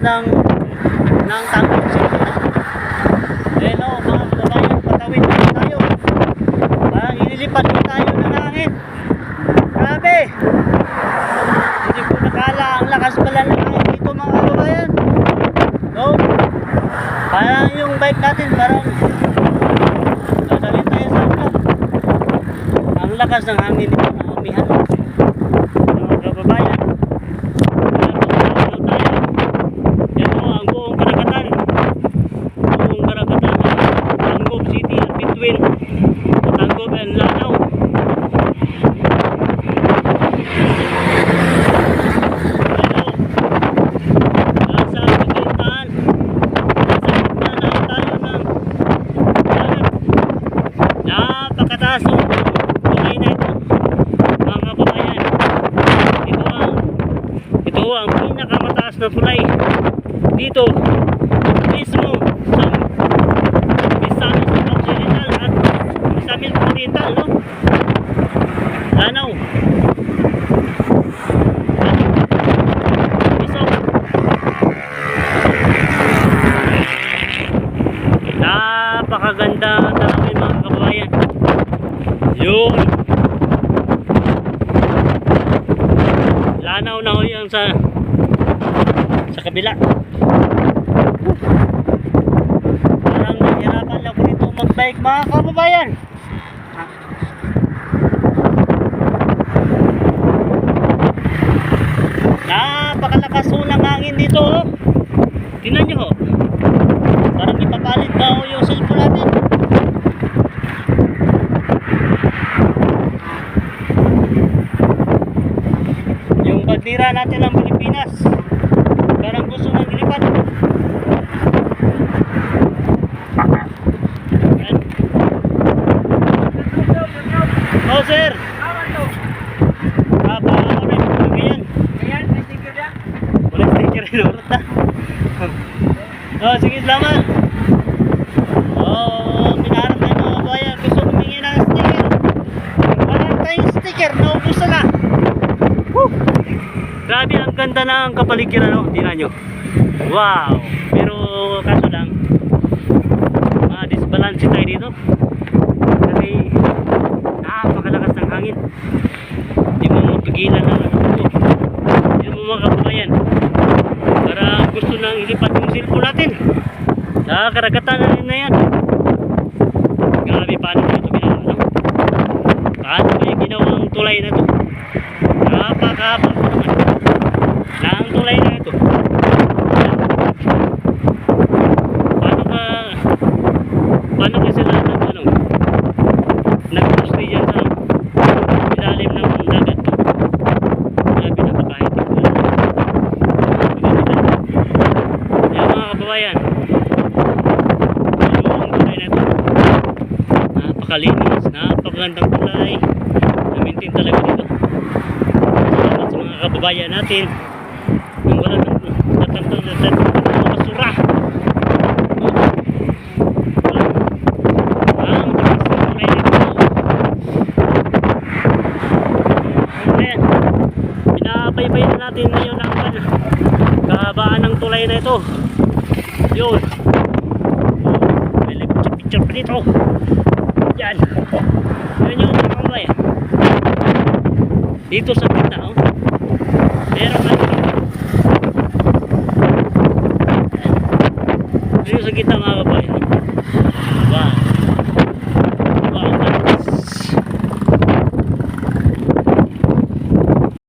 ng Tangkog City. Hello mga kababayan, patawid na tayo. Parang inilipad na tayo ng hangin. Grabe! Hindi ko nakala ang lakas pala ng hangin dito mga kababayan. No? Parang yung bike natin parang dadalhin tayo sa ulan. Ang lakas ng hangin dito na umihan. Mga kababayan, ito ang buong karagatan ng Tangkog City at between Tangkog and Lanao. Napakataas ng tulay na ito mga kababayan. Ito ang pinakamataas na tulay dito mismo sa Misamis Occidental at Misamis Oriental, no? Lanao. Isok. Napakaganda tanawin mga kababayan. Yun. Lanao na ho yan sa kabila. Parang nahirapan lang ko dito mag-bike mga kababayan. Napakalakas ho ng hangin dito, oh. Tingnan nyo ho. Parang ipapalit na ho yung cellphone natin. Yung bandera natin ng Pilipinas parang gusto nang ilipad. Yan. Oh sir, ganyan. May sticker na? Wala sticker rin, urot na. Oh, sige, salamat. Oh, pinaharap na yung mga bayan. Gusto humingi ng sticker. Wala tayong sticker, naubos na. Woo! Grabe, ang ganda ng kapaligiran, no? Tingnan nyo. Wow! Pero kaso lang, disbalance tayo dito. Kasi napakalakas ng hangin. Hindi mo mapigilan na ito. Hindi mo mga kababayan. Para gusto nang ilipat yung cellphone natin. Sa karagatan na yan. Grabe, paano na ito ginawa, no? Paano ba yung ginawang tulay na ito? Napakahaba po naman na ang tulay na ito. Paano ka sila nag-poste dyan sa ilalim ng dagat to? Grabe, napakahitik ko lang. Yan mga kababayan, ang tulay na ito, napakalinis, napakagandang tulay. Na-maintain talaga dito. Salamat sa mga kababayan natin yung walang natantang na basura. Pinabaybayin na natin ngayon ang kahabaan ng tulay na ito. Yun. May picture pa dito. Yan. Yun yung mga kababayan. Dito sa gitna, oh. Meron ka dito. Dito sa gitna mga